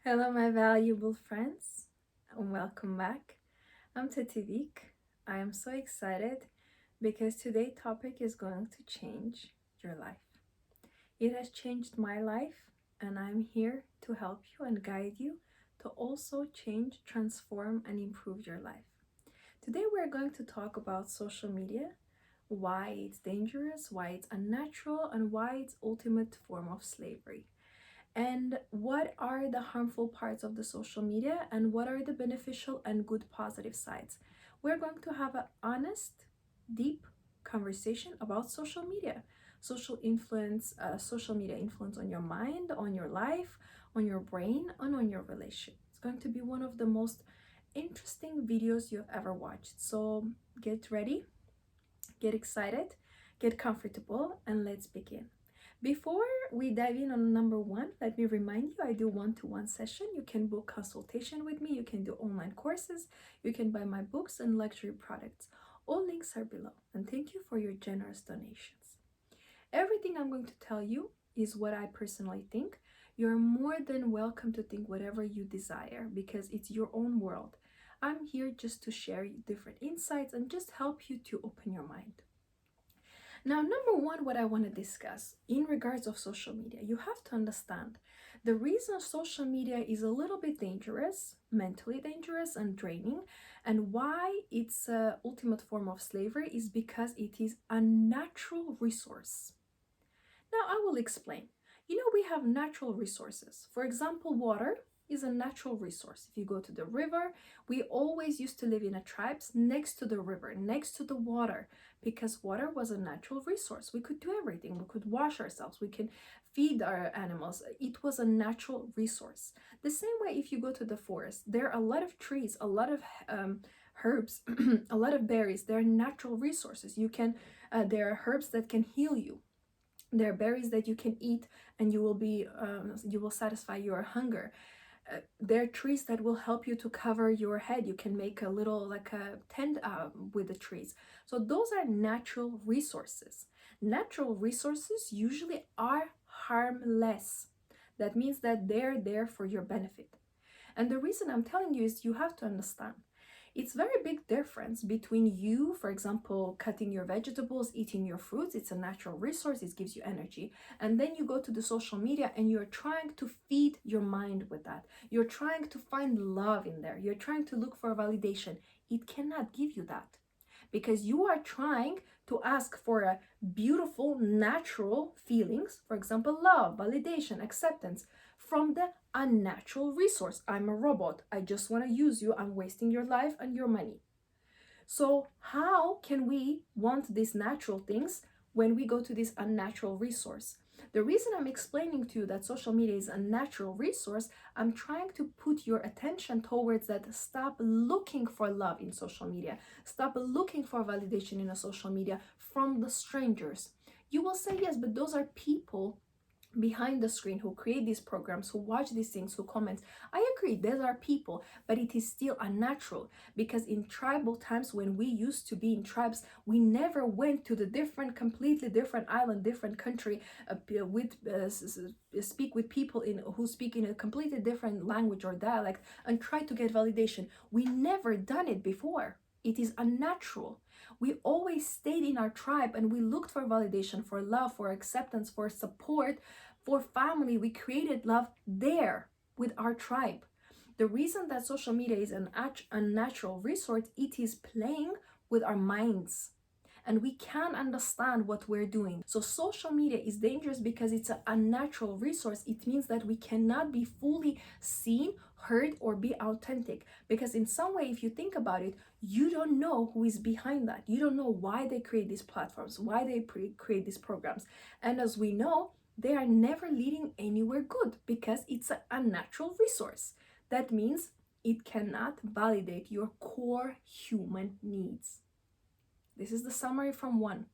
Hello, my valuable friends, and welcome back. I'm Tetivik. I am so excited because today's topic is going to change your life. It has changed my life, and I'm here to help you and guide you to also change, transform, and improve your life. Today, we're going to talk about social media, why it's dangerous, why it's unnatural, and why it's ultimate form of slavery, and what are the harmful parts of the social media and what are the beneficial and good positive sides. We're going to have an honest, deep conversation about social media, social media influence on your mind, on your life, on your brain, and on your relationship. It's going to be one of the most interesting videos you've ever watched. So get ready, get excited, get comfortable, and let's begin. Before we dive in on number one, let me remind you I do one-to-one session. You can book consultation with me, you can do online courses, you can buy my books and luxury products. All links are below, and thank you for your generous donations. Everything I'm going to tell you is what I personally think. You're more than welcome to think whatever you desire because it's your own world. I'm here just to share different insights and just help you to open your mind. Now, number one, what I want to discuss in regards of social media, you have to understand the reason social media is a little bit dangerous, mentally dangerous and draining, and why it's an ultimate form of slavery is because it is a natural resource. Now, I will explain. We have natural resources. For example, water is a natural resource. If you go to the river, we always used to live in a tribes next to the river, next to the water, because water was a natural resource. We could do everything. We could wash ourselves. We can feed our animals. It was a natural resource. The same way, if you go to the forest, there are a lot of trees, a lot of herbs, a lot of berries. They're natural resources. There are herbs that can heal you. There are berries that you can eat and you will satisfy your hunger. There are trees that will help you to cover your head. You can make a little like a tent with the trees. So those are natural resources. Natural resources usually are harmless. That means that they're there for your benefit. And the reason I'm telling you is you have to understand. It's very big difference between you, for example, cutting your vegetables, eating your fruits. It's a natural resource. It gives you energy. And then you go to the social media and you're trying to feed your mind with that. You're trying to find love in there. You're trying to look for validation. It cannot give you that because you are trying to ask for a beautiful, natural feelings, for example, love, validation, acceptance, from the unnatural resource. I'm a robot. I just want to use you. I'm wasting your life and your money. So how can we want these natural things when we go to this unnatural resource? The reason I'm explaining to you that social media is a natural resource, I'm trying to put your attention towards that. Stop looking for love in social media. Stop looking for validation in a social media from the strangers. You will say, yes, but those are people behind the screen who create these programs, who watch these things, who comment. I agree, there are people, but it is still unnatural because in tribal times, when we used to be in tribes, we never went to the completely different island, different country speak with people who speak in a completely different language or dialect and try to get validation. We never done it before. It is unnatural. We always stayed in our tribe and we looked for validation, for love, for acceptance, for support, for family. We created love there with our tribe. The reason that social media is an unnatural resource, it is playing with our minds and we can't understand what we're doing. So social media is dangerous because it's an unnatural resource. It means that we cannot be fully seen, heard, or be authentic. Because in some way, if you think about it, you don't know who is behind that. You don't know why they create these platforms, why they create these programs. And as we know, they are never leading anywhere good because it's an unnatural resource. That means it cannot validate your core human needs. This is the summary from one.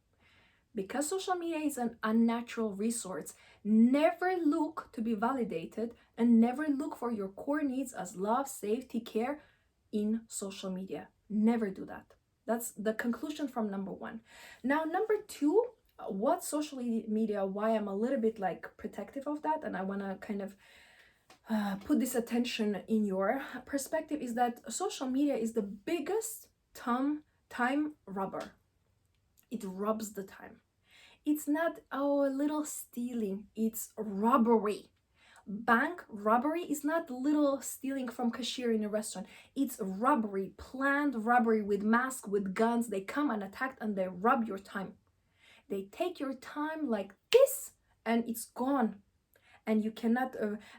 Because social media is an unnatural resource, never look to be validated and never look for your core needs as love, safety, care in social media. Never do that. That's the conclusion from number one. Now, number two, what social media, why I'm a little bit like protective of that, and I want to kind of put this attention in your perspective, is that social media is the biggest time robber. It robs the time. It's not a little stealing, it's robbery. Bank robbery is not little stealing from cashier in a restaurant. It's robbery, planned robbery with masks, with guns. They come and attack and they rob your time. They take your time like this and it's gone. And you cannot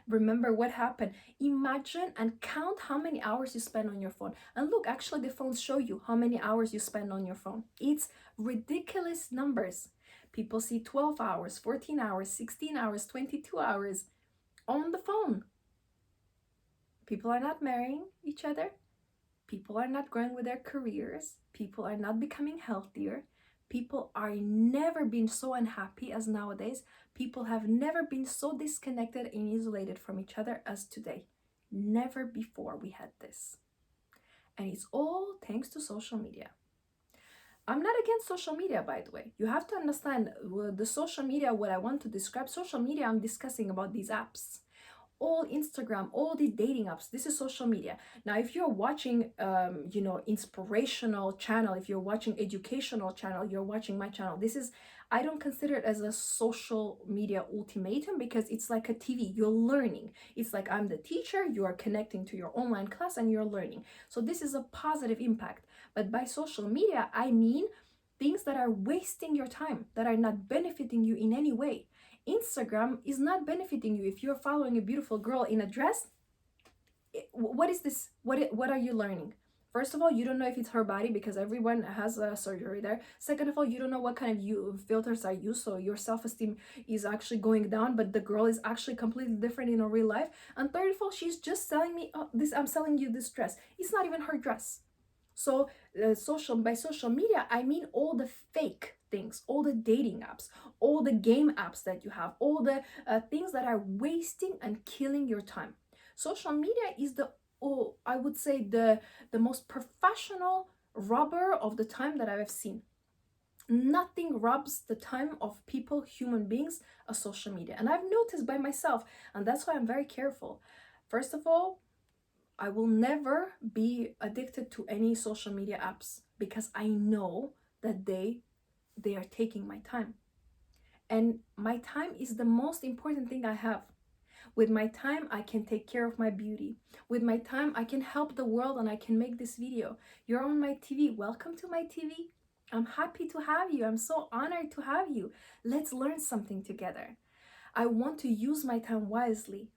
remember what happened. Imagine and count how many hours you spend on your phone. And look, actually the phones show you how many hours you spend on your phone. It's ridiculous numbers. People see 12 hours, 14 hours, 16 hours, 22 hours on the phone. People are not marrying each other. People are not growing with their careers. People are not becoming healthier. People are never been so unhappy as nowadays. People have never been so disconnected and isolated from each other as today. Never before we had this. And it's all thanks to social media. I'm not against social media, by the way. You have to understand the social media, what I want to describe. Social media, I'm discussing about these apps. All Instagram, all the dating apps, this is social media. Now, if you're watching, inspirational channel, if you're watching educational channel, you're watching my channel, I don't consider it as a social media ultimatum because it's like a TV, you're learning. It's like I'm the teacher, you are connecting to your online class and you're learning. So this is a positive impact. But by social media, I mean things that are wasting your time, that are not benefiting you in any way. Instagram is not benefiting you. If you're following a beautiful girl in a dress, what is this? What are you learning? First of all, you don't know if it's her body because everyone has a surgery there. Second of all, you don't know what kind of filters are used, so your self-esteem is actually going down, but the girl is actually completely different in her real life. And third of all, she's just selling me, oh, I'm selling you this dress. It's not even her dress. So by social media, I mean all the fake things, all the dating apps, all the game apps that you have, all the things that are wasting and killing your time. Social media is I would say the most professional robber of the time that I have seen. Nothing robs the time of people, human beings, as social media. And I've noticed by myself, and that's why I'm very careful. First of all, I will never be addicted to any social media apps because I know that they are taking my time. And my time is the most important thing I have. With my time, I can take care of my beauty. With my time, I can help the world and I can make this video. You're on my TV. Welcome to my TV. I'm happy to have you. I'm so honored to have you. Let's learn something together. I want to use my time wisely.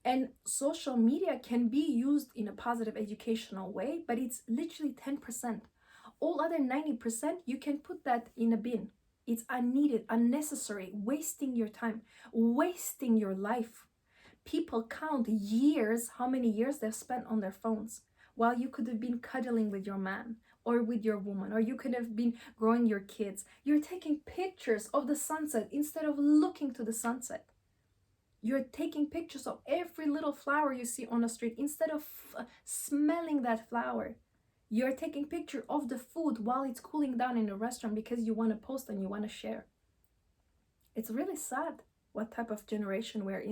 And social media can be used in a positive educational way, but it's literally 10%. All other 90%, you can put that in a bin. It's unneeded, unnecessary, wasting your time, wasting your life. People count years, how many years they've spent on their phones, while you could have been cuddling with your man or with your woman, or you could have been growing your kids. You're taking pictures of the sunset instead of looking to the sunset. You're taking pictures of every little flower you see on the street instead of smelling that flower. You're taking picture of the food while it's cooling down in a restaurant because you want to post and you want to share. It's really sad what type of generation we're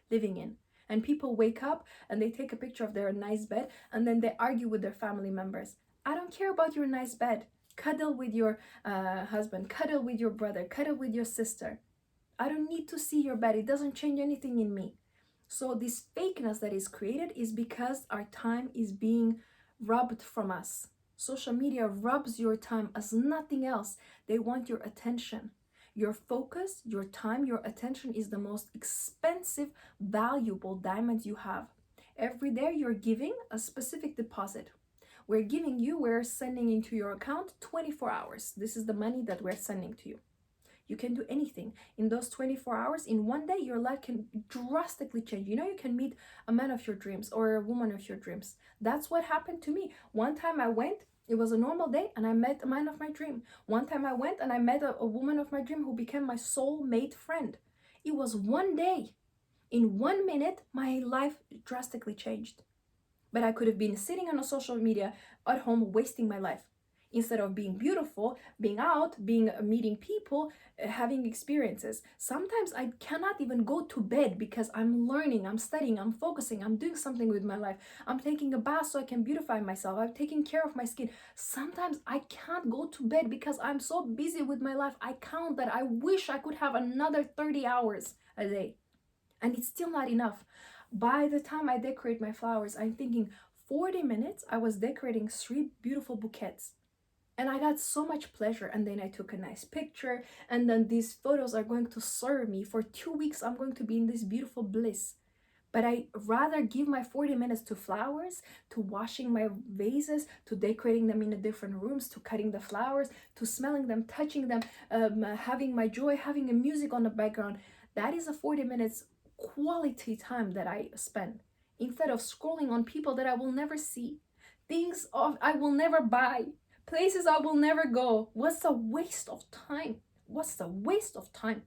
living in. And people wake up and they take a picture of their nice bed and then they argue with their family members. I don't care about your nice bed. Cuddle with your husband, cuddle with your brother, cuddle with your sister. I don't need to see your bed. It doesn't change anything in me. So this fakeness that is created is because our time is being robbed from us. Social media robs your time as nothing else. They want your attention. Your focus, your time, your attention is the most expensive, valuable diamond you have. Every day you're giving a specific deposit. We're sending into your account 24 hours. This is the money that we're sending to you. You can do anything. In those 24 hours, in one day, your life can drastically change. You can meet a man of your dreams or a woman of your dreams. That's what happened to me. One time I went, it was a normal day, and I met a man of my dream. One time I went and I met a woman of my dream who became my soulmate friend. It was one day. In 1 minute, my life drastically changed. But I could have been sitting on a social media at home wasting my life. instead of being beautiful, being out, being meeting people, having experiences. Sometimes I cannot even go to bed because I'm learning, I'm studying, I'm focusing, I'm doing something with my life. I'm taking a bath so I can beautify myself. I'm taking care of my skin. Sometimes I can't go to bed because I'm so busy with my life. I count that I wish I could have another 30 hours a day, and it's still not enough. By the time I decorate my flowers, I'm thinking 40 minutes I was decorating 3 beautiful bouquets, and I got so much pleasure. And then I took a nice picture, and then these photos are going to serve me for 2 weeks. I'm going to be in this beautiful bliss. But I rather give my 40 minutes to flowers, to washing my vases, to decorating them in the different rooms, to cutting the flowers, to smelling them, touching them, having my joy, having a music on the background. That is a 40 minutes quality time that I spend, instead of scrolling on people that I will never see, things of I will never buy, places I will never go. What's the waste of time? What's the waste of time?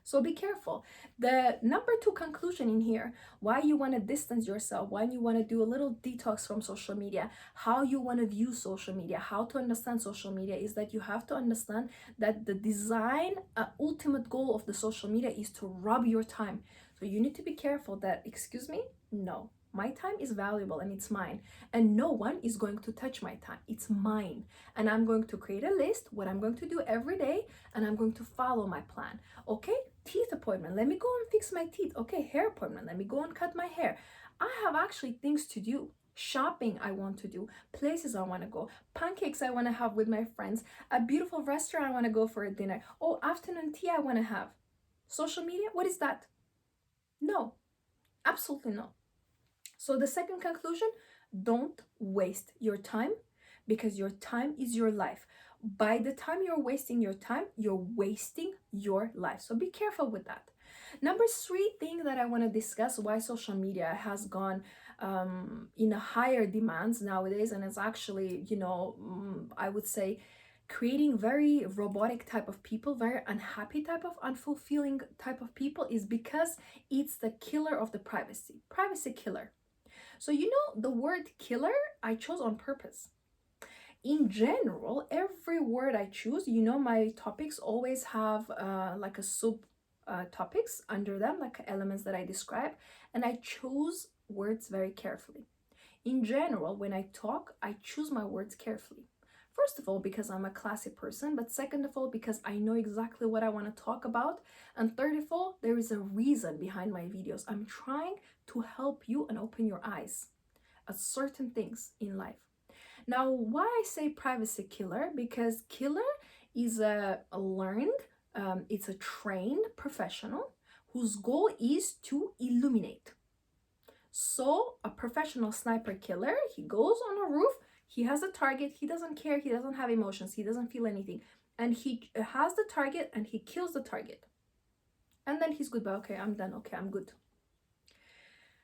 So be careful. The number 2 conclusion in here, why you want to distance yourself, why you want to do a little detox from social media, how you want to view social media, how to understand social media, is that you have to understand that the design, ultimate goal of the social media is to rob your time. So you need to be careful that, excuse me, no. My time is valuable and it's mine. And no one is going to touch my time. It's mine. And I'm going to create a list, what I'm going to do every day, and I'm going to follow my plan. Okay, teeth appointment, let me go and fix my teeth. Okay, hair appointment, let me go and cut my hair. I have actually things to do. Shopping I want to do, places I want to go, pancakes I want to have with my friends, a beautiful restaurant I want to go for a dinner. Oh, afternoon tea I want to have. Social media, what is that? No, absolutely no. So the second conclusion, don't waste your time, because your time is your life. By the time you're wasting your time, you're wasting your life. So be careful with that. Number 3 thing that I want to discuss, why social media has gone in a higher demands nowadays, and it's actually, I would say, creating very robotic type of people, very unhappy type of unfulfilling type of people, is because it's the killer of the privacy killer. So the word killer I chose on purpose. In general, every word I choose, my topics always have like a sub topics under them, like elements that I describe, and I choose words very carefully. In general, when I talk, I choose my words carefully. First of all, because I'm a classy person, but second of all, because I know exactly what I want to talk about, and third of all, there is a reason behind my videos. I'm trying to help you and open your eyes at certain things in life. Now, why I say privacy killer? Because killer is a learned, it's a trained professional whose goal is to illuminate. So a professional sniper killer, he goes on a roof, he has a target, he doesn't care, he doesn't have emotions, he doesn't feel anything, and he has the target and he kills the target. And then he's goodbye. Okay, I'm done. Okay, I'm good.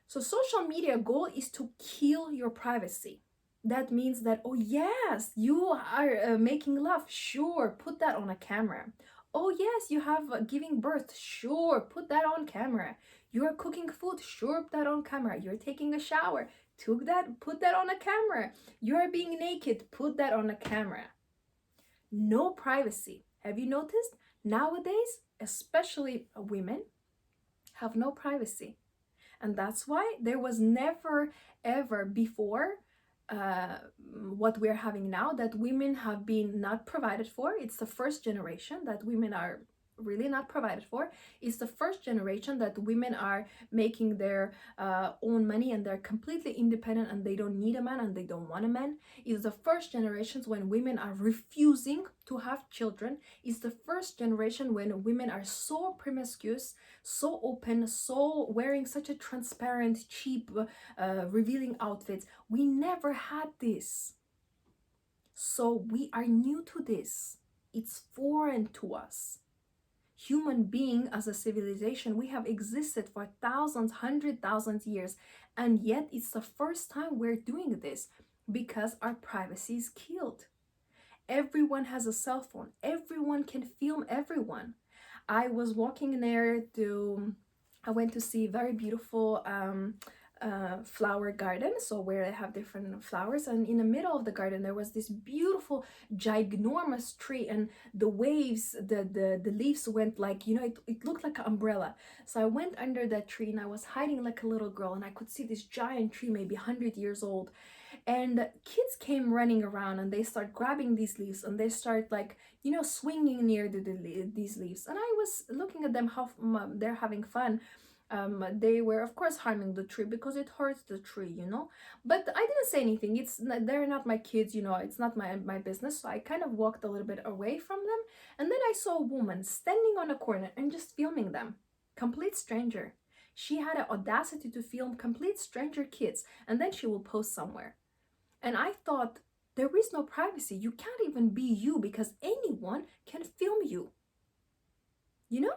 So social media goal is to kill your privacy. That means that, oh yes, you are making love. Sure, put that on a camera. Oh yes, you have giving birth. Sure, put that on camera. You are cooking food. Sure, put that on camera. You're taking a shower. Put that on a camera. You are being naked. Put that on a camera. No privacy. Have you noticed? Nowadays, especially women, have no privacy. And that's why there was never, ever before what we're having now, that women have been not provided for. It's the first generation that women are really not provided for. It's the first generation that women are making their own money and they're completely independent and they don't need a man and they don't want a man. It's the first generations when women are refusing to have children. It's the first generation when women are so promiscuous, so open, so wearing such a transparent, cheap, revealing outfits. We never had this. So we are new to this. It's foreign to us. Human being as a civilization, we have existed for thousands, 100,000 years, and yet it's the first time we're doing this because our privacy is killed. Everyone has a cell phone. Everyone can film everyone. I was walking there I went to see very beautiful flower garden, so where I have different flowers, and in the middle of the garden there was this beautiful ginormous tree, and the waves, the leaves went like, you know, it looked like an umbrella. So I went under that tree and I was hiding like a little girl, and I could see this giant tree, maybe 100 years old, and kids came running around and they start grabbing these leaves and they start like, you know, swinging near these leaves, and I was looking at them how they're having fun. They were of course harming the tree because it hurts the tree, you know, but I didn't say anything. They're not my kids, you know, it's not my business. So I kind of walked a little bit away from them, and then I saw a woman standing on a corner and just filming them. Complete stranger. She had an audacity to film complete stranger kids, and then she will post somewhere. And I thought, there is no privacy. You can't even be you because anyone can film you, you know.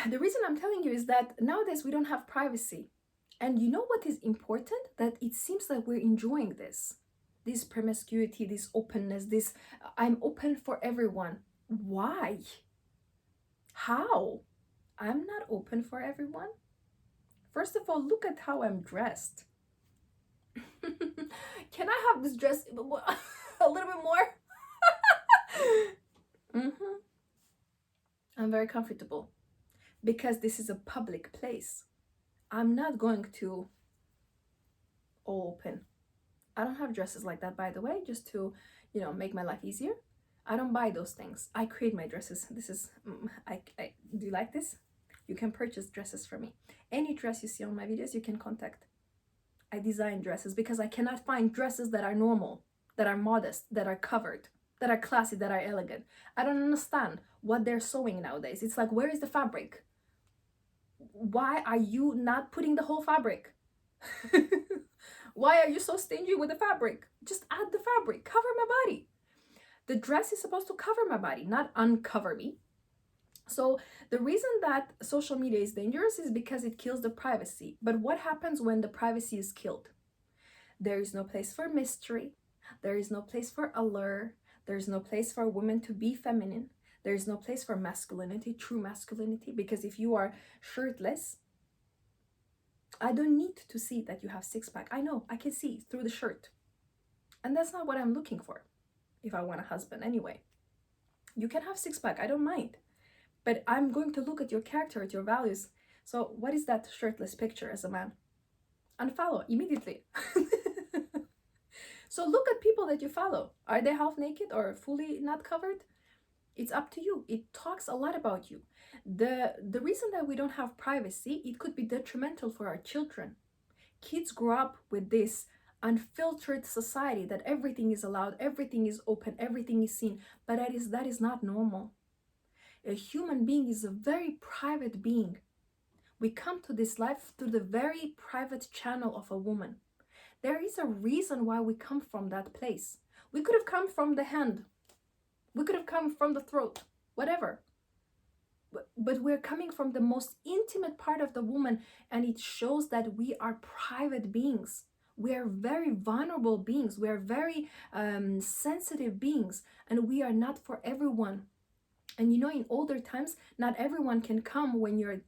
The reason I'm telling you is that nowadays we don't have privacy. And you know what is important? That it seems like we're enjoying this promiscuity, this openness, this I'm open for everyone. Why? How? I'm not open for everyone. First of all, look at how I'm dressed. Can I have this dress a little bit more? I'm very comfortable because this is a public place. I'm not going to open. I don't have dresses like that, by the way, just to, you know, make my life easier. I don't buy those things. I create my dresses. This is, I do you like this? You can purchase dresses from me. Any dress you see on my videos, you can contact. I design dresses because I cannot find dresses that are normal, that are modest, that are covered, that are classy, that are elegant. I don't understand what they're sewing nowadays. It's like, where is the fabric? Why are you not putting the whole fabric? Why are you so stingy with the fabric? Just add the fabric, cover my body. The dress is supposed to cover my body, not uncover me. So the reason that social media is dangerous is because it kills the privacy. But what happens when the privacy is killed? There is no place for mystery. There is no place for allure. There is no place for women to be feminine. There is no place for masculinity, true masculinity, because if you are shirtless, I don't need to see that you have six-pack. I know, I can see through the shirt. And that's not what I'm looking for if I want a husband anyway. You can have six-pack, I don't mind. But I'm going to look at your character, at your values. So what is that shirtless picture as a man? Unfollow immediately. So look at people that you follow. Are they half naked or fully not covered? It's up to you. It talks a lot about you. The reason that we don't have privacy, it could be detrimental for our children. Kids grow up with this unfiltered society that everything is allowed, everything is open, everything is seen, but that is not normal. A human being is a very private being. We come to this life through the very private channel of a woman. There is a reason why we come from that place. We could have come from the hand. We could have come from the throat, whatever. But we're coming from the most intimate part of the woman, and it shows that we are private beings. We are very vulnerable beings. We are very sensitive beings, and we are not for everyone. And you know, in older times, not everyone can come when you're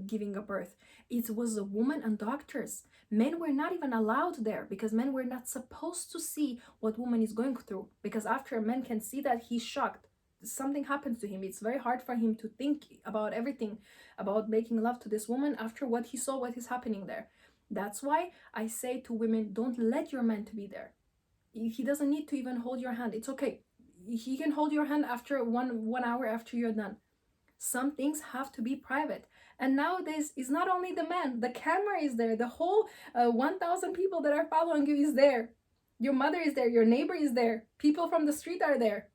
giving a birth. It was a woman and doctors. Men were not even allowed there because men were not supposed to see what woman is going through. Because after a man can see that, he's shocked. Something happens to him. It's very hard for him to think about everything, about making love to this woman after what he saw, what is happening there. That's why I say to women, don't let your man to be there. He doesn't need to even hold your hand. It's okay. He can hold your hand after one hour after you're done. Some things have to be private. And nowadays, it's not only the man. The camera is there. The whole 1,000 people that are following you is there. Your mother is there. Your neighbor is there. People from the street are there.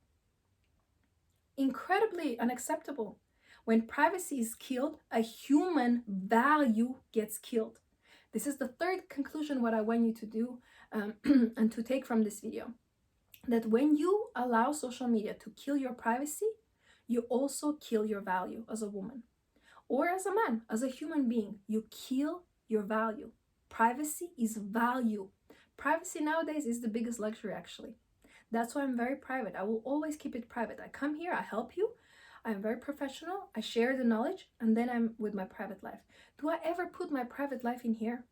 Incredibly unacceptable. When privacy is killed, a human value gets killed. This is the third conclusion what I want you to do and to take from this video. That when you allow social media to kill your privacy, you also kill your value as a woman. Or as a man, as a human being, you kill your value. Privacy is value. Privacy nowadays is the biggest luxury, actually. That's why I'm very private. I will always keep it private. I come here, I help you. I'm very professional. I share the knowledge, and then I'm with my private life. Do I ever put my private life in here?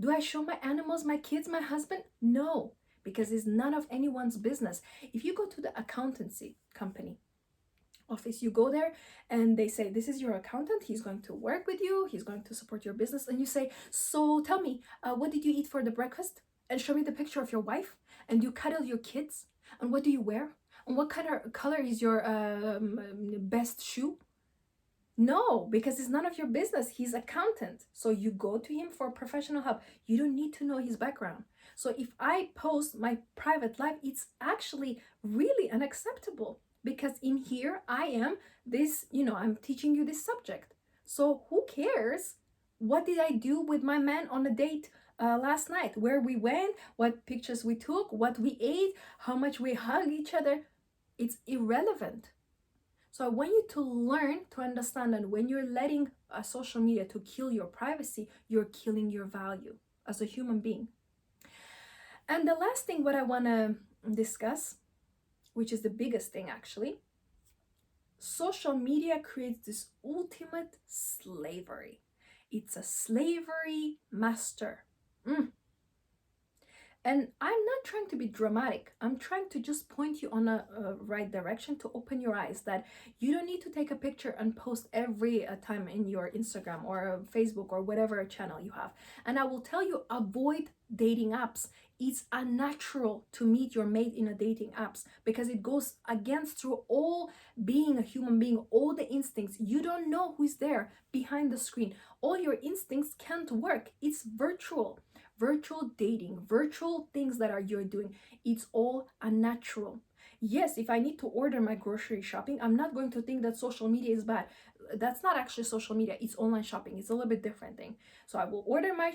Do I show my animals, my kids, my husband? No, because it's none of anyone's business. If you go to the accountancy company office, you go there and they say, this is your accountant, he's going to work with you, he's going to support your business, and you say, so tell me, what did you eat for the breakfast, and show me the picture of your wife, and you cuddle your kids, and what do you wear, and what kind of color is your best shoe? No, because it's none of your business. He's accountant. So you go to him for professional help. You don't need to know his background. So if I post my private life, it's actually really unacceptable, because in here I am this, I'm teaching you this subject. So who cares? What did I do with my man on a date last night? Where we went, what pictures we took, what we ate, how much we hug each other. It's irrelevant. So I want you to learn to understand that when you're letting social media to kill your privacy, you're killing your value as a human being. And the last thing what I want to discuss, which is the biggest thing actually, social media creates this ultimate slavery. It's a slavery master. And I'm not trying to be dramatic. I'm trying to just point you on a right direction, to open your eyes that you don't need to take a picture and post every time in your Instagram or Facebook or whatever channel you have. And I will tell you, avoid dating apps. It's unnatural to meet your mate in a dating apps, because it goes against through all being a human being, all the instincts. You don't know who's there behind the screen. All your instincts can't work. It's virtual dating, virtual things that you're doing. It's all unnatural. Yes, if I need to order my grocery shopping, I'm not going to think that social media is bad. That's not actually social media, it's online shopping. It's a little bit different thing. So I will order my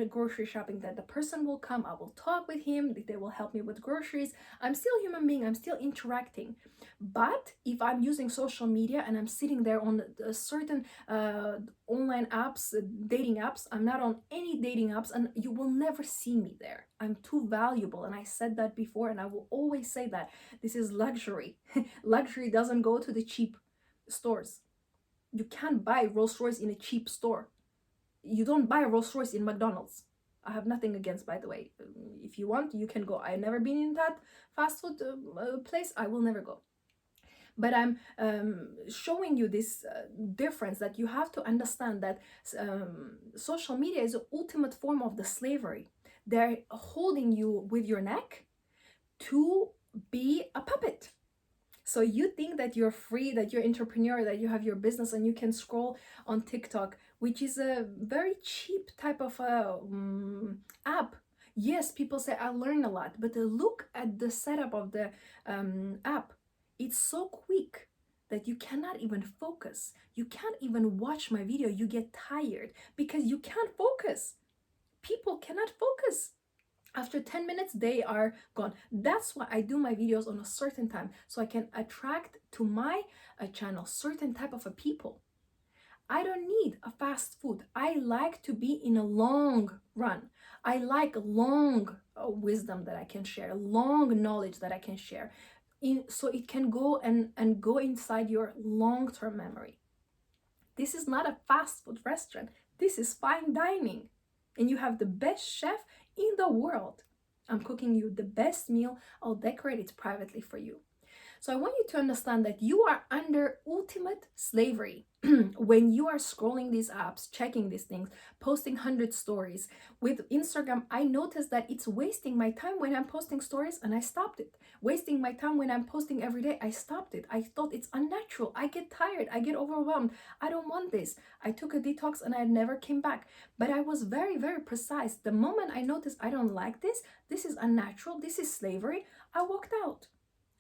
grocery shopping, that the person will come, I will talk with him, they will help me with groceries. I'm still a human being, I'm still interacting. But if I'm using social media and I'm sitting there on a certain online apps, dating apps, I'm not on any dating apps, and you will never see me there. I'm too valuable, and I said that before, and I will always say that. This is luxury. Luxury doesn't go to the cheap stores. You can't buy Rolls Royce in a cheap store. You don't buy Rolls Royce in McDonald's. I have nothing against, by the way. If you want, you can go. I've never been in that fast food place. I will never go. But I'm showing you this difference, that you have to understand that social media is the ultimate form of the slavery. They're holding you with your neck to be a puppet. So you think that you're free, that you're entrepreneur, that you have your business and you can scroll on TikTok, which is a very cheap type of app. Yes, people say I learn a lot, but look at the setup of the app. It's so quick that you cannot even focus. You can't even watch my video. You get tired because you can't focus. People cannot focus. After 10 minutes, they are gone. That's why I do my videos on a certain time, so I can attract to my channel certain type of a people. I don't need a fast food. I like to be in a long run. I like long wisdom that I can share, long knowledge that I can share, so it can go and go inside your long-term memory. This is not a fast food restaurant. This is fine dining. And you have the best chef in the world. I'm cooking you the best meal. I'll decorate it privately for you. So I want you to understand that you are under ultimate slavery when you are scrolling these apps, checking these things, posting 100 stories. With Instagram, I noticed that it's wasting my time when I'm posting stories, and I stopped it. Wasting my time when I'm posting every day, I stopped it. I thought it's unnatural. I get tired. I get overwhelmed. I don't want this. I took a detox and I never came back. But I was very, very precise. The moment I noticed I don't like this, this is unnatural, this is slavery, I walked out.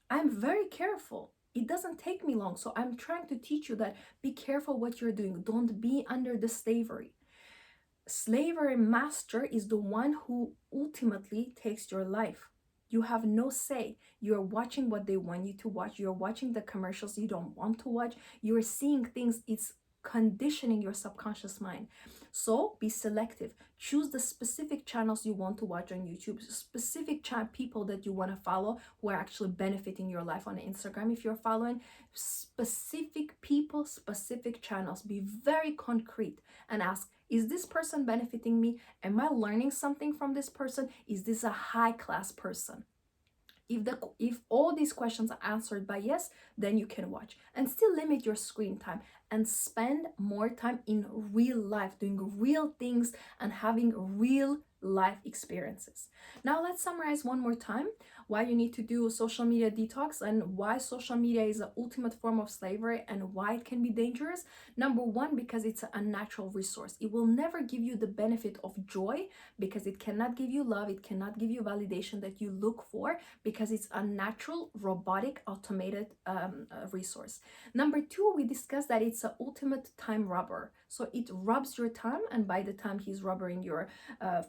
I'm very careful. It doesn't take me long. So I'm trying to teach you that be careful what you're doing. Don't be under the slavery. Slavery master is the one who ultimately takes your life. You have no say. You're watching what they want you to watch. You're watching the commercials you don't want to watch. You're seeing things. It's conditioning your subconscious mind. So be selective. Choose the specific channels you want to watch on YouTube, specific people that you want to follow who are actually benefiting your life on Instagram. If you're following specific people, specific channels, be very concrete and ask, Is this person benefiting me? Am I learning something from this person? Is this a high class person? If all these questions are answered by yes, then you can watch and still limit your screen time and spend more time in real life, doing real things and having real life experiences. Now let's summarize one more time why you need to do social media detox and why social media is the ultimate form of slavery and why it can be dangerous. Number one, because it's a unnatural resource. It will never give you the benefit of joy because it cannot give you love, it cannot give you validation that you look for, because it's a natural, robotic, automated resource. Number two, we discussed that it's an ultimate time robber. So it robs your time, and by the time he's robbing your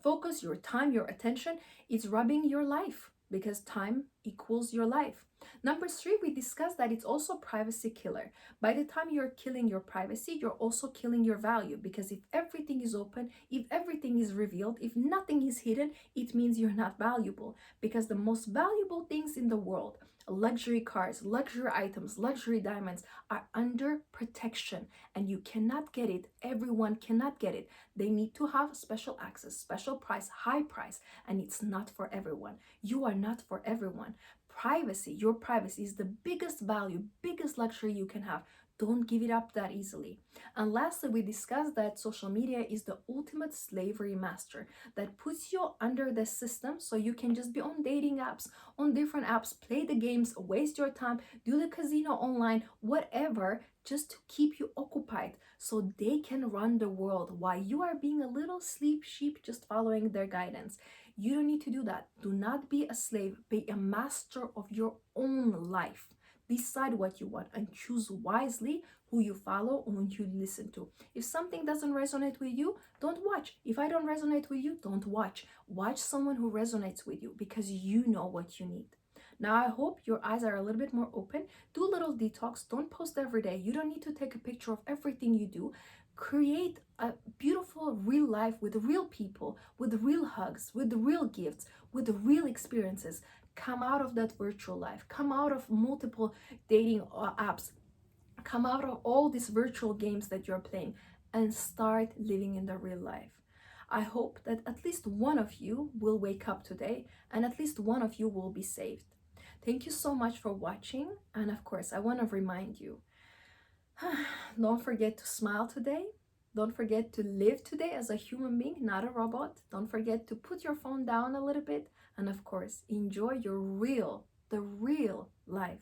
focus, your time, your attention, it's robbing your life because time equals your life. Number three, we discussed that it's also a privacy killer. By the time you're killing your privacy, you're also killing your value, because if everything is open, if everything is revealed, if nothing is hidden, it means you're not valuable. Because the most valuable things in the world, luxury cars, luxury items, luxury diamonds, are under protection, and you cannot get it. Everyone cannot get it. They need to have special access, special price, high price, and it's not for everyone. You are not for everyone. Privacy, your privacy is the biggest value, biggest luxury you can have. Don't give it up that easily. And lastly, we discussed that social media is the ultimate slavery master that puts you under the system, so you can just be on dating apps, on different apps, play the games, waste your time, do the casino online, whatever, just to keep you occupied so they can run the world while you are being a little sleep sheep just following their guidance. You don't need to do that. Do not be a slave. Be a master of your own life. Decide what you want and choose wisely who you follow or who you listen to. If something doesn't resonate with you, don't watch. If I don't resonate with you, don't watch. Watch someone who resonates with you, because you know what you need. Now, I hope your eyes are a little bit more open. Do a little detox. Don't post every day. You don't need to take a picture of everything you do. Create a beautiful real life with real people, with real hugs, with real gifts, with real experiences. Come out of that virtual life. Come out of multiple dating apps. Come out of all these virtual games that you're playing and start living in the real life. I hope that at least one of you will wake up today and at least one of you will be saved. Thank you so much for watching. And of course, I want to remind you, don't forget to smile today. Don't forget to live today as a human being, not a robot. Don't forget to put your phone down a little bit. And of course, enjoy the real life.